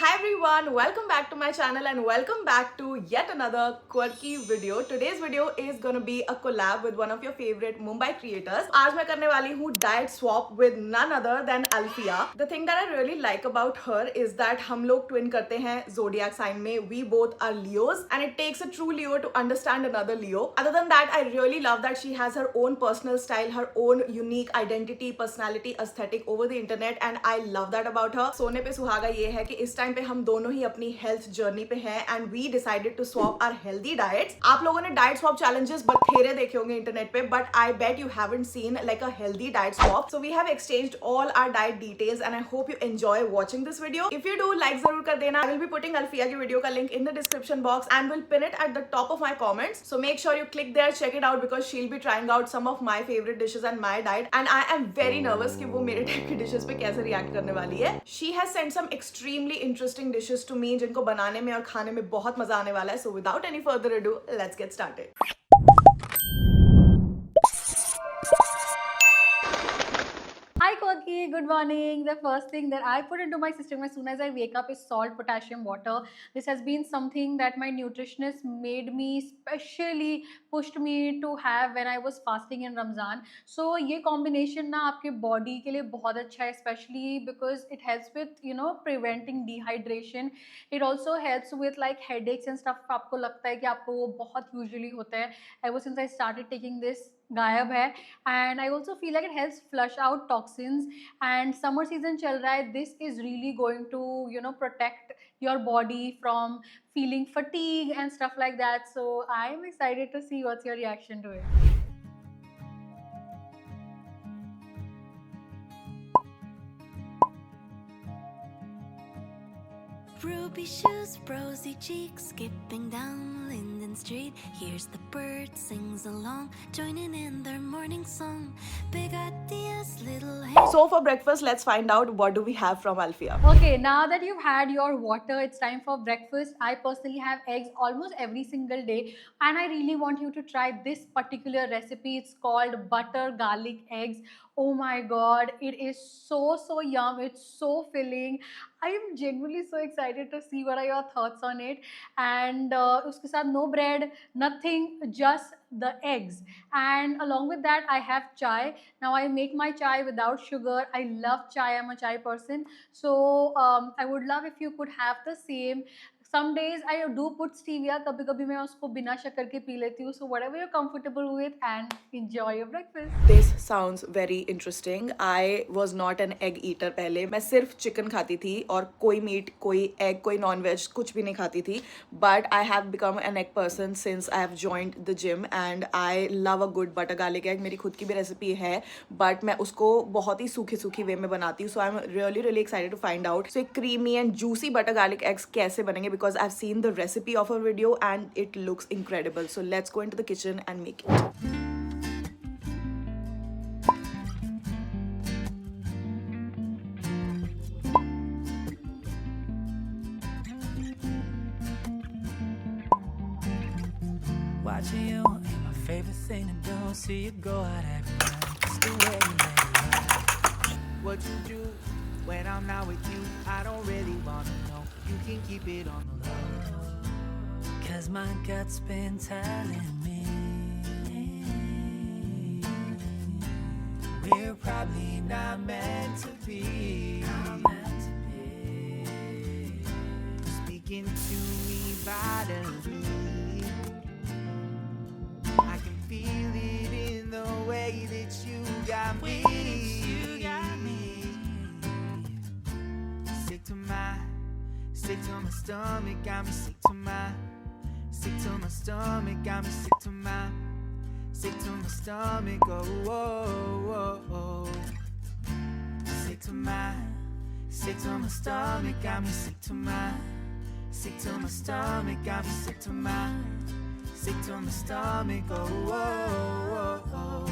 Hi everyone, welcome back to my channel and welcome back to yet another quirky video. Today's video is gonna be a collab with one of your favorite Mumbai creators. आज मैं करने वाली हूँ diet swap with none other than Alfia. The thing that I really like about her is that हम लोग twin करते हैं zodiac sign में. We both are Leos and it takes a true Leo to understand another Leo. Other than that, I really love that she has her own personal style, her own unique identity, personality, aesthetic over the internet and I love that about her. सोने पे सुहागा ये है कि इस time पे हम दोनों ही अपनी हेल्थ जर्नी पे हैं and we decided to swap our healthy diets. आप लोगों ने डाइट स्वैप चैलेंजेस बथेरे देखे होंगे इंटरनेट पे, but I bet you haven't seen like a healthy diet swap. So we have exchanged all our diet details and I hope you enjoy watching this video. If you do, like जरूर कर देना. I will be putting Alfiya की video का link in the description box and will pin it at the top of my comments. So make sure you click there, check it out because she will be trying out some of my favourite dishes and my diet and I am very nervous कि वो मेरे type की dishes पे कैसे react करने वाली है. She has send some extremely interesting dishes to me जिनको बनाने में और खाने में बहुत मजा आने वाला है. So without any further ado, let's get started. Hi Koki, good morning. The first thing that I put into my system as soon as I wake up is salt, potassium, water. This has been something that my nutritionist made me, specially pushed me to have when I was fasting in Ramzan. So ये combination ना आपके body के लिए बहुत अच्छा है, especially because it helps with preventing dehydration. It also helps with like headaches and stuff. आपको लगता है कि आपको वो बहुत usually होता है. Ever since I started taking this, गायब है. And I also feel like it helps flush out toxins. And summer season चल रहा है. This is really going to protect your body from feeling fatigue and stuff like that. So I am excited to see what's your reaction to it. Ruby shoes, rosy cheeks, skipping down Linden Street. Here's the bird, sings along, joining in their morning song. Big ideas, little hands. So for breakfast, let's find out what do we have from Alfia. Okay, now that you've had your water, it's time for breakfast. I personally have eggs almost every single day and I really want you to try this particular recipe. It's called butter garlic eggs. Oh my god, it is so yum. It's so filling. I am genuinely so excited to see what are your thoughts on it. And uske saath no bread, nothing, just the eggs. And along with that, I have chai. Now I make my chai without sugar. I love chai. I'm a chai person. So I would love if you could have the same. Some days I do put stevia. कभी कभी मैं उसको बिना शक्कर के P लेती हूँ. So whatever you're comfortable with and enjoy your breakfast. This sounds very interesting. I was not an egg eater पहले. मैं सिर्फ चिकन खाती थी और कोई मीट, कोई एग, कोई नॉन वेज कुछ भी नहीं खाती थी. But I have become an egg person since I have joined the gym and I love a good butter garlic egg. मेरी खुद की भी रेसिपी है but मैं उसको बहुत ही सूखी वे में बनाती हूँ. So I'm really excited to find out. So एक creamy and juicy butter garlic eggs कैसे बनेंगे because I've seen the recipe of her video and it looks incredible. So let's go into the kitchen and make it. Watching you ain't my favorite thing to do. See you go out every night, just the way you make it right. What you do when I'm not with you, I don't really wanna know. You can keep it on the low, 'cause my gut's been telling me we're probably not meant to be. Speaking to me vitally, I can feel it in the way that you got me. Sick to my stomach, got me sick to my stomach, got me sick to my stomach, oh. Sick to my stomach, got me sick to my stomach, got me sick to my stomach, oh.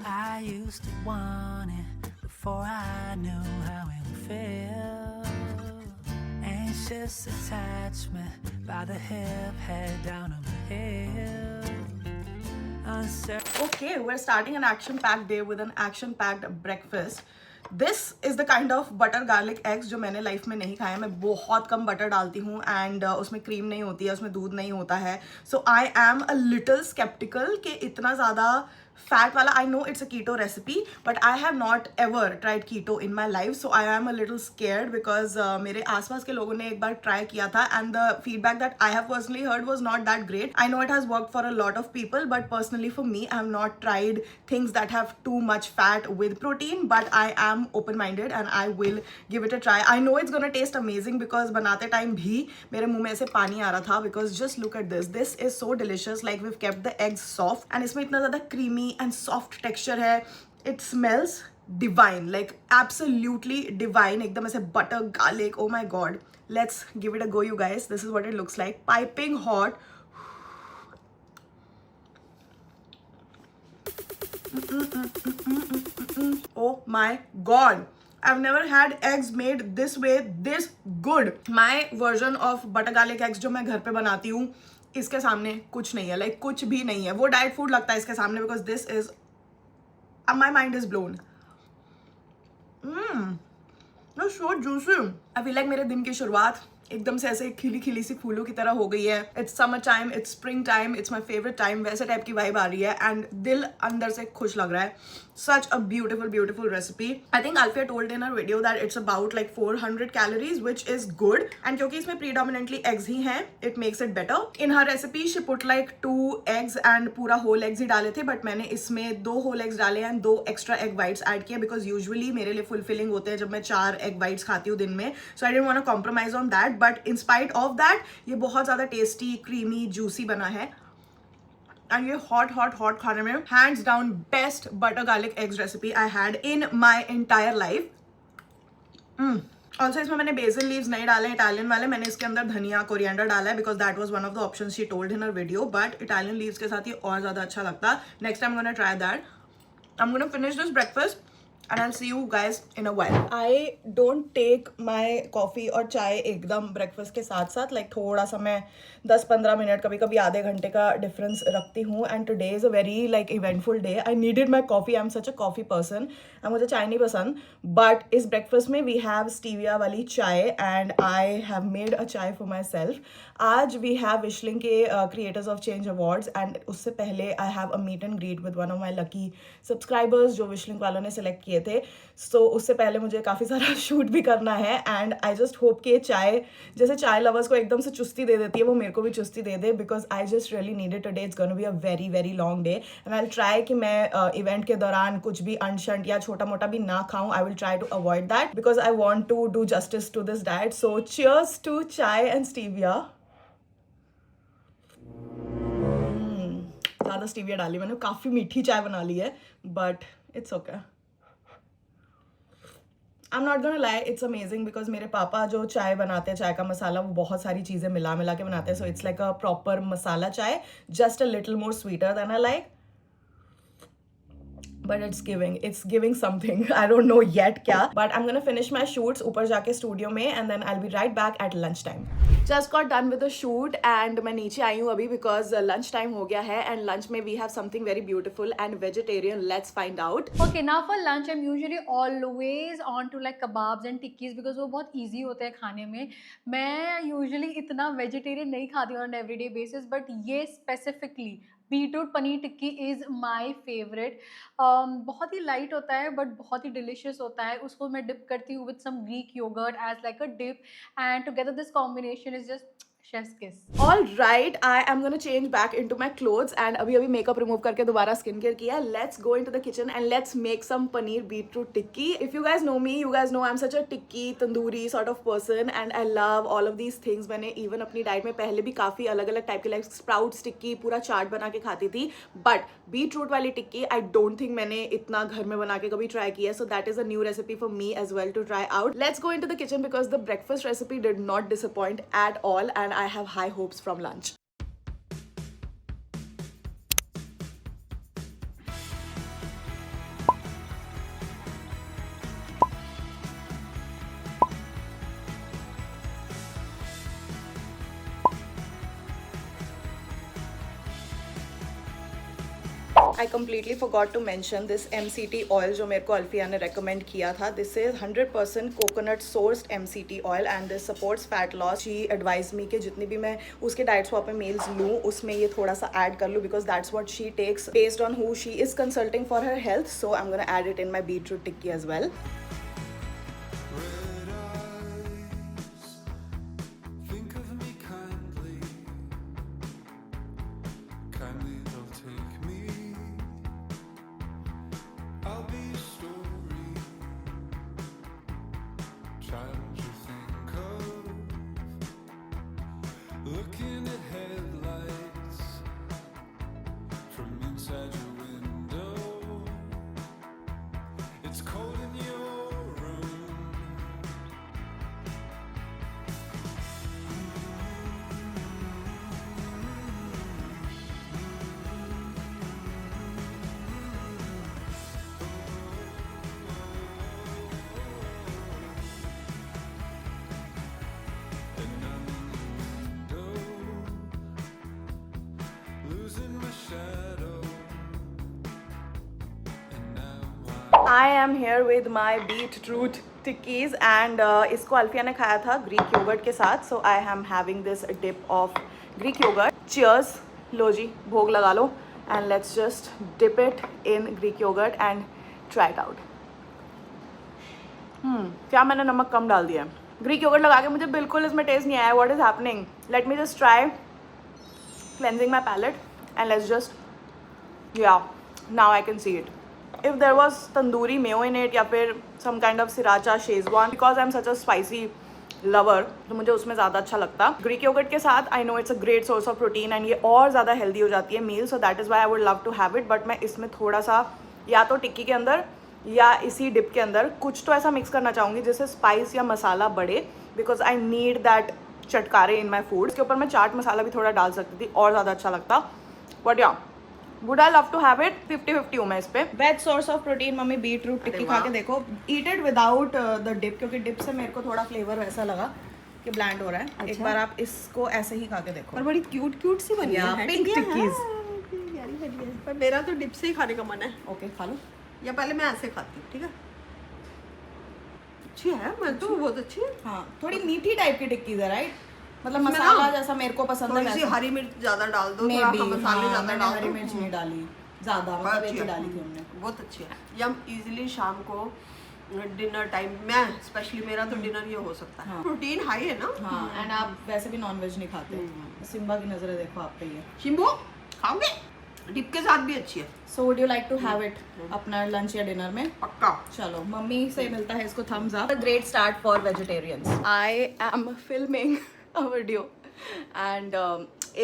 I used to want it before I knew how it would feel. Anxious attachment by the hip, head down on the hill. Okay, we're starting an action-packed day with an action-packed breakfast. This is the kind of butter garlic eggs जो मैंने life में नहीं खाया. मैं बहुत कम butter डालती हूँ and उसमें क्रीम नहीं होती है, उसमें दूध नहीं होता है. So I am a little sceptical कि इतना ज़्यादा फैट वाला. I know it's a keto recipe but I have not ever tried keto in my life. So I am a little scared because मेरे आसपास के लोगों ने एक बार ट्राई किया था and the feedback that I have personally heard was not that great. I know it has worked for a lot of people but personally for me I have not tried things that have too much fat with protein, but I am open minded and I will give it a try. I know it's gonna taste amazing because बनाते time भी मेरे मुंह में ऐसे पानी आ रहा था because just look at this. This is so delicious. Like we've kept the eggs soft and इसमें इतना ज़्यादा creamy and soft texture है. It smells divine, like absolutely divine. एकदम ऐसे butter garlic. Oh my god. Let's give it a go, you guys. This is what it looks like. Piping hot. Oh my god. I've never had eggs made this way, this good. My version of butter garlic eggs जो मैं घर पे बनाती हूँ इसके सामने कुछ नहीं है. Like कुछ भी नहीं है. वो डाइट फूड लगता है इसके सामने because this is my mind is blown. That's so juicy. I feel like मेरे दिन की शुरुआत एकदम से ऐसे खिली खिली सी फूलों की तरह हो गई है. It's summer time, it's spring time, it's my favourite time. वैसे टाइप की वाइब आ रही है एंड दिल अंदर से खुश लग रहा है. Such a beautiful recipe. I think Alfia told in her video that it's about like 400 calories, which is good. And क्योंकि इसमें predominantly eggs ही हैं, it makes it better. In her recipe, she put like 2 eggs and पूरा whole eggs ही डाले थे, but मैंने इसमें 2 whole eggs डाले and 2 extra egg whites add किए because usually मेरे लिए fulfilling होते हैं जब मैं 4 egg whites खाती हूँ दिन में. So I didn't want to compromise on that, but in spite of that, ये बहुत ज़्यादा tasty, creamy, juicy बना है. And ये hot खाने में hands down best butter garlic eggs recipe I had in my entire life. Also इसमें मैंने basil leaves नहीं डाले Italian वाले. मैंने इसके अंदर धनिया कोरिएंडर डाला है because that was one of the options she told in her video. But Italian leaves के साथ ये और ज़्यादा अच्छा लगता. Next time I'm gonna try that. I'm gonna finish this breakfast and I'll see you guys in a while. I don't take my coffee और चाय एकदम breakfast के साथ साथ. Like थोड़ा सा मैं 10-15 मिनट कभी कभी आधे घंटे का डिफरेंस रखती हूँ. And today is a very like eventful day. I needed my coffee. I am such a coffee person. मुझे चाय नहीं पसंद बट इस ब्रेकफास्ट में वी हैव स्टीविया वाली chai and I have made a chai for myself. आज we have Wishlink के creators of change awards and उससे पहले I have a meet and greet with one of my lucky subscribers जो Wishlink वालों ने select किए थे. सो उससे पहले मुझे काफ़ी सारा शूट भी करना है एंड आई जस्ट होप कि चाय जैसे चाय लवर्स को एकदम से चुस्ती दे देती है वो मेरे को भी चुस्ती दे दे because I just really needed today. It's gonna be a very long day and I will try कि मैं इवेंट के दौरान कुछ भी अनशंट या छोटा मोटा भी ना खाऊं. I will try to avoid that because I want to do justice to this diet. So cheers to chai and stevia. ज़्यादा स्टीविया डाली मैंने. काफ़ी मीठी चाय बना ली है but it's okay. I am not gonna lie, it's amazing because मेरे पापा जो चाय बनाते हैं चाय का मसाला वो बहुत सारी चीज़ें मिला के बनाते हैं. So it's like a proper masala chai just a little more sweeter than I like. But it's giving something. I don't know yet क्या. But I'm gonna finish my shoots ऊपर जाके स्टूडियो में and then I'll be right back at lunch time. Just got done with the shoot and मैं नीचे आई हूँ अभी because lunch time हो गया है and lunch में we have something very beautiful and vegetarian. Let's find out. Okay, now for lunch I'm usually always on to like kebabs and tikkis because वो बहुत easy होते हैं खाने में. मैं usually इतना vegetarian नहीं खाती हूँ on everyday basis but ये specifically beetroot paneer tikki is my favourite. बहुत ही लाइट होता है बट बहुत ही डिलिशियस होता है. उसको मैं डिप करती हूँ with some Greek yogurt as like a dip and together this combination is just chef's kiss. All right, I am gonna change back into my clothes and अभी makeup remove करके दोबारा skin care किया. Let's go into the kitchen and let's make some paneer beetroot tikki. If you guys know me, you guys know I'm such a tikki tandoori sort of person and I love all of these things. मैंने even अपनी diet में पहले भी काफ़ी अलग अलग type के like sprouts tikki पूरा चाट बना के खाती थी but beetroot वाली tikki I don't think मैंने इतना घर में बना के कभी try किया. So that is a new recipe for me as well to try out. Let's go into the kitchen because the breakfast recipe did not disappoint at all and I have high hopes from lunch. I completely forgot to mention this MCT oil जो मेरे को अल्फिया ने recommend किया था. This is 100% coconut sourced MCT oil and this supports fat loss. She advised me कि जितनी भी मैं उसके diet swap में meals लूँ उसमें ये थोड़ा सा add कर लूँ because that's what she takes based on who she is consulting for her health. So I'm gonna add it in my beetroot tikki as well. Looking at headlights from inside your window. It's cold in your room. And I'm in the window, losing my shadow. And now I am here with my beetroot tikkis and इसको अल्फिया ने खाया था Greek yogurt के साथ. So I am having this dip of Greek yogurt. Cheers. लो जी भोग लगा लो and let's just dip it in Greek yogurt and try it out. क्या मैंने नमक कम डाल दिया है. ग्रीक योगर्ट लगा के मुझे बिल्कुल इसमें टेस्ट नहीं आया. What is happening? Let me just try cleansing my palate and let's just now I can see it. If there was tandoori mayo in it या फिर some kind of sriracha Szechuan because I'm such a spicy lover तो मुझे उसमें ज़्यादा अच्छा लगता. Greek yogurt के साथ I know it's a great source of protein and ये और ज़्यादा हेल्दी हो जाती है मील. So that is why I would love to have it. But मैं इसमें थोड़ा सा या तो टिक्की के अंदर या इसी डिप के अंदर कुछ तो ऐसा मिक्स करना चाहूँगी जिससे स्पाइस या मसाला बढ़े बिकॉज आई नीड दैट चटकारे इन माई फूड. इसके ऊपर मैं चाट मसाला भी थोड़ा डाल सकती थी और ज़्यादा अच्छा लगता. बट या would I love to have it. 50-50 हूँ मैं इस पर. बेस्ट सोर्स ऑफ प्रोटीन मम्मी बीटरूट टिक्की खा के देखो. Eat it without the dip क्योंकि डिप से मेरे को थोड़ा फ्लेवर वैसा लगा कि ब्लैंड हो रहा है. अच्छा? एक बार आप इसको ऐसे ही खा के देखो. और बड़ी क्यूट सी बनी है. पिंक टिक्कीज. पर मेरा तो डिप से ही खाने का मन है. ओके खा लो. या पहले मैं ऐसे खाती हूँ. ठीक है अच्छी है. मैं तो बहुत अच्छी है. हाँ थोड़ी मीठी टाइप की टिक्कीज है राइट. मतलब उसमें मसाला ना जैसा मेरे को पसंद है थोड़ी सी वैसा. हरी मिर्च ज्यादा डाल दो. मे थोड़ा बी मसाले ज्यादा मैंने डाल हरी दो. मिर्च नहीं डाली ज़्यादा. बहुत मतलब अच्छी एक ही है. डाली थी हमने. बहुत अच्छी है. या हम इजीली शाम को डिनर टाइम मैं स्पेशली मेरा तो डिनर ये हो सकता है. हाँ. प्रोटीन हाई है ना. हाँ एंड आप वैसे भी नॉनवेज नहीं खाते. सिम्बा की नज़रें देखो आप पे. ये शिम्बो खाओगे? डिप के साथ भी अच्छी है. So would you like to have it अपना लंच या डिनर में? पक्का. चलो मम्मी से मिलता है इसको thumbs up. Great start for vegetarians. I am filming a video and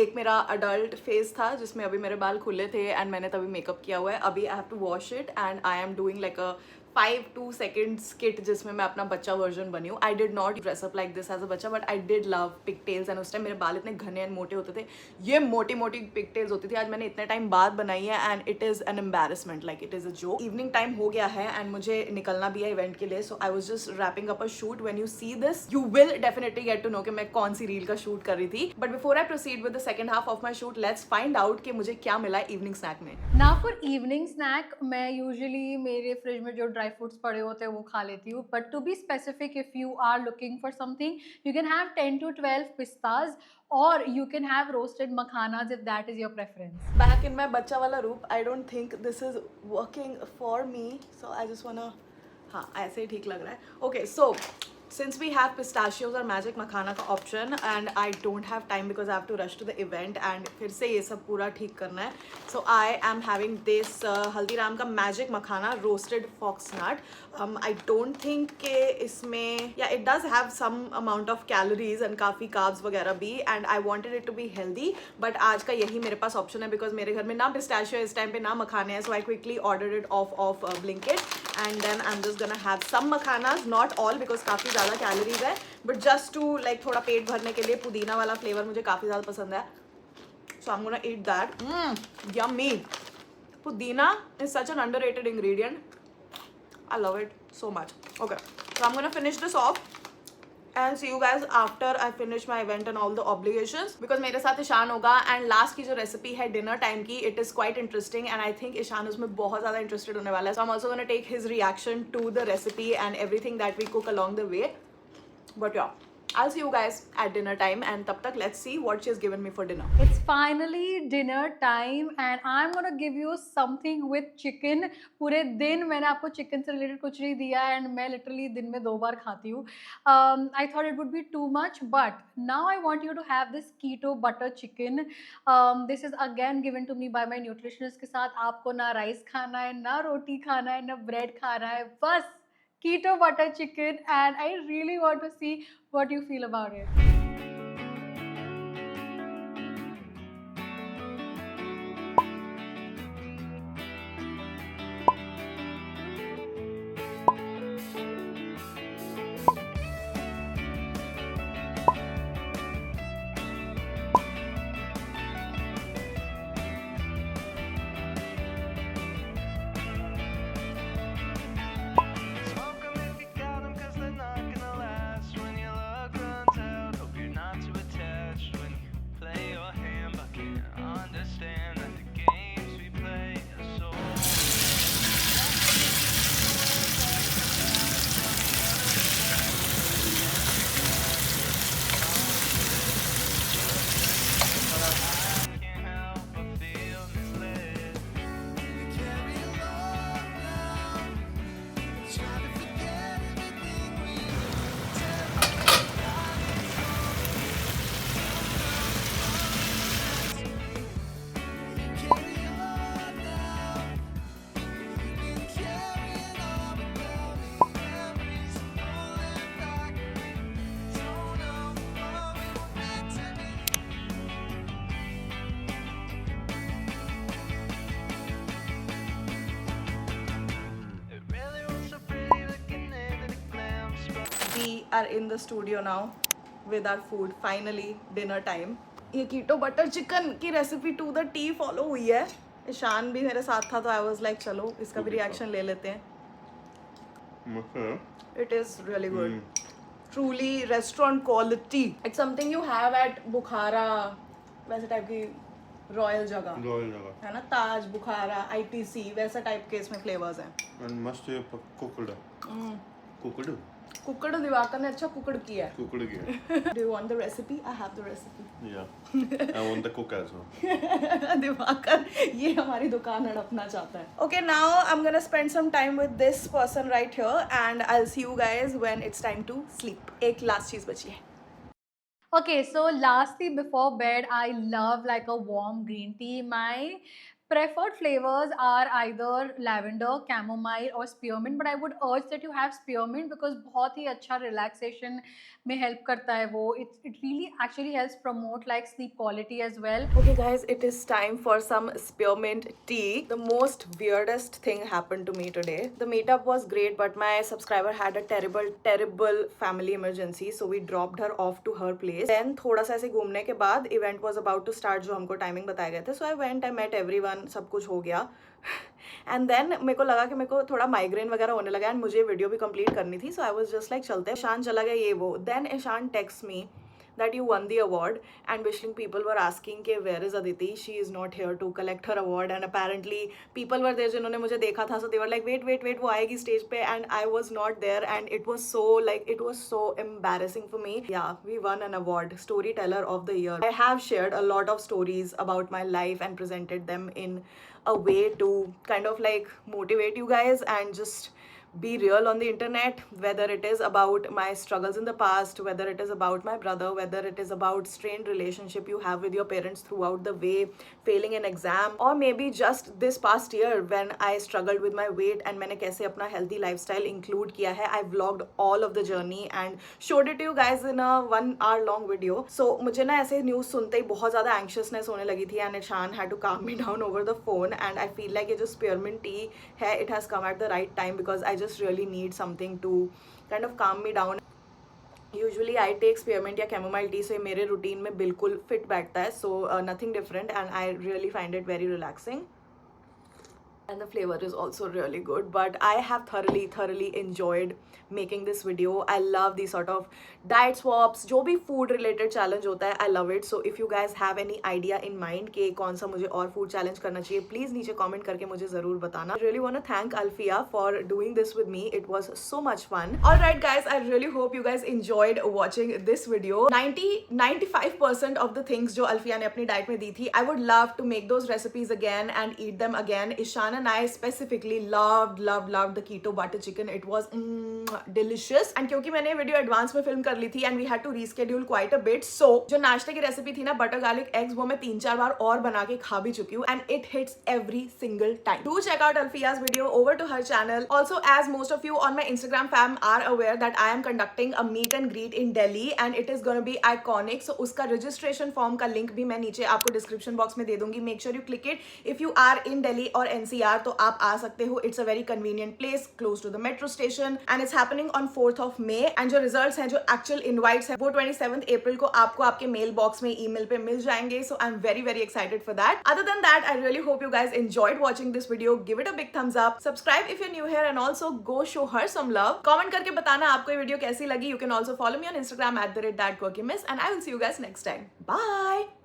एक मेरा अडल्ट फेस था जिसमें अभी मेरे बाल खुले थे एंड मैंने तभी मेकअप किया हुआ है. अभी I have to wash it and I am doing like a 5-2 seconds skit जिसमें मैं अपना बच्चा वर्जन बनी हूँ. I did not dress up like this as a बच्चा but I did love pigtails and उस टाइम मेरे बाल इतने घने एंड मोटे होते थे. ये मोटी मोटी पिक टेल्स होती थी. आज मैंने इतने टाइम बाद बनाई है and it is an embarrassment. Like it is a joke. Evening time हो गया है एंड मुझे निकलना भी है इवेंट के लिए. So I was just wrapping up a shoot. When you see this you will definitely get to know कि मैं कौन सी रील का शूट कर रही थी. But before I proceed with the second half of my shoot let's find out कि मुझे क्या मिला इवनिंग स्नैक में. ना फॉर इवनिंग स्नैक मैं यूजुअली मेरे फ्रिज में जो ड्राई फ्रूट्स पड़े होते हैं वो खा लेती हूँ. But to be specific if you are looking for something you can have 10 to 12 पिस्ताज और you can have roasted makhanas if that is your preference. Back in my बच्चा वाला रूप I don't think this is working for me. So I just wanna हाँ ऐसे ही ठीक लग रहा है. Okay so since we have pistachios और magic makhana का option and I don't have time because I have to rush to the event and फिर से ये सब पूरा ठीक करना है. So I am having this Haldiram का magic makhana roasted foxnut. I don't think कि इसमें yeah it does have some amount of calories and काफ़ी carbs वगैरह भी and I wanted it to be healthy but आज का यही मेरे पास option है because मेरे घर में ना pistachio इस टाइम पे ना मखाने हैं. So I quickly ordered it off Blinkit and then I'm just gonna have some makhanas, not all because काफ़ी ज़्यादा कैलोरीज है बट जस्ट टू लाइक थोड़ा पेट भरने के लिए. पुदीना वाला फ्लेवर मुझे काफ़ी ज़्यादा पसंद है. So I am gonna eat that. Yummy. Pudina is such an underrated ingredient. I love it so much. Okay so I am gonna finish this off and see you guys after I finish my event and all the obligations, because मेरे साथ ईशान होगा. and last की जो recipe है dinner time की, it is quite interesting and I think Ishan उसमें बहुत ज़्यादा interested होने वाला है. So I'm also gonna take his reaction to the recipe and everything that we cook along the way. But yeah, I'll see you guys at dinner time, and tab tak let's see what she's given me for dinner. It's finally dinner time and I'm gonna give you something with chicken. पूरे दिन मैंने आपको chicken से related कुछ नहीं दिया and मैं literally दिन में 2 बार खाती हूँ. I thought it would be too much, but now I want you to have this keto butter chicken. This is again given to me by my nutritionist के साथ. आपको ना rice खाना है, ना रोटी खाना है, ना bread खाना है, बस keto butter chicken, and I really want to see what you feel about it. Smoke 'em if you got 'em, 'cause they're not gonna last. When you look runs out, hope you're not too attached. When you play your hand, but can't understand that the games we play are so. I can't help but feel misled. We carry along now, trying to forget everything we carry on now. You've been carrying on without me. Memories rolling back. Don't know what we were meant to be. It really was so pretty looking in the glimpse, but We are in the studio now with our food. Finally dinner time. ये keto butter chicken की recipe to the T follow हुई है. ईशान भी मेरे साथ था तो I was like चलो इसका भी रिएक्शन ले लेते हैं. It is really good. Truly restaurant quality. It's something you have at Bukhara, वैसे टाइप की रॉयल जगह रॉयल जगह है ना, ताज बुखारा ITC वैसा टाइप के इसमें फ्लेवर्स हैं. एंड मस्त ये कुकड़ कुकड़ कुकड़ दिवाकर ने अच्छा कुकड़ किया है. कुकड़ की Do you want the recipe? I have the recipe. Yeah I want the cook as well Diwakar ये हमारी दुकान हड़पना चाहता है. Okay, now I'm gonna spend some time with this person right here and I'll see you guys when it's time to sleep. एक last चीज बची है. Okay, so lastly, before bed, I love like a warm green tea. My preferred flavors are either lavender, chamomile or spearmint, but I would urge that you have spearmint because बहुत ही अच्छा relaxation में help करता है वो. It really actually helps promote like sleep quality as well. Okay guys, it is time for some spearmint tea. The most weirdest thing happened to me today. The meetup was great, but my subscriber had a terrible family emergency, so we dropped her off to her place. Then थोड़ा सा ऐसे घूमने के बाद event was about to start जो हमको timing बताए गए थे. So I went, I met everyone, सब कुछ हो गया. एंड देन मेरे को लगा कि मेरे को थोड़ा माइग्रेन वगैरह होने लगा एंड मुझे वीडियो भी कंप्लीट करनी थी. So I was just like चलते हैं. ईशान चला गया ये वो. Then Ishaan text me that you won the award and wishing people were asking ke where is Aditi, she is not here to collect her award, and apparently people were there जिन्होंने मुझे देखा था, so they were like wait वो आएगी stage पे and I was not there and it was so embarrassing for me. Yeah, we won an award, storyteller of the year. I have shared a lot of stories about my life and presented them in a way to kind of like motivate you guys and just be real on the internet, whether it is about my struggles in the past, whether it is about my brother, whether it is about strained relationship you have with your parents throughout the way, failing an exam, or maybe just this past year when I struggled with my weight and मैंने कैसे अपना healthy lifestyle include किया है. I vlogged all of the journey and showed it to you guys in a 1 hour long video. So मुझे ना ऐसे news सुनते ही बहुत ज़्यादा anxiousness होने लगी थी and Ishan had to calm me down over the phone, and I feel like ये जो spearmint tea है, it has come at the right time because I just really need something to kind of calm me down. Usually I take spearmint या chamomile tea, so ये मेरे routine में बिल्कुल fit बैठता है. So nothing different and I really find it very relaxing. and the flavor is also really good. But I have thoroughly enjoyed making this video. I love these sort of diet swaps, जो भी food related challenge होता है, I love it. So if you guys have any idea in mind कि कौन सा मुझे और food challenge करना चाहिए, please नीचे comment करके मुझे ज़रूर बताना. I really want to thank Alfia for doing this with me. It was so much fun. Alright guys, I really hope you guys enjoyed watching this video. 95% of the things जो Alfia ने अपनी diet में दी थी, I would love to make those recipes again and eat them again. Ishan and I specifically loved the keto butter chicken. It was delicious. And क्योंकि मैंने video advance में film कर ली थी and we had to reschedule quite a bit, so जो नाश्ते की recipe थी ना बटर गार्लिक एग्स, वो मैं 3-4 बार और बना के खा भी चुकी हूँ and it hits every single time. Do check out Alfia's video over to her channel. Also, as most of you on my Instagram fam are aware that I am conducting a meet and greet in Delhi and it is gonna be iconic. So उसका registration form का link भी मैं नीचे आपको description box में दे दूंगी. Make sure you click it. If you are in Delhi or NCR तो आप आ सकते हो. It's a very convenient place close to the metro station and it's happening on 4th of May. And जो results हैं, जो actual invites हैं, वो 27th April को आपको आपके mail box में email पे मिल जाएंगे. So I'm very excited for that. Other than that, I really hope you guys enjoyed watching this video. Give it a big thumbs up. Subscribe if you're new here and also go show her some love. Comment करके बताना आपको ये video कैसी लगी. You can also follow me on Instagram @thatquirkymiss and I will see you guys next time. Bye.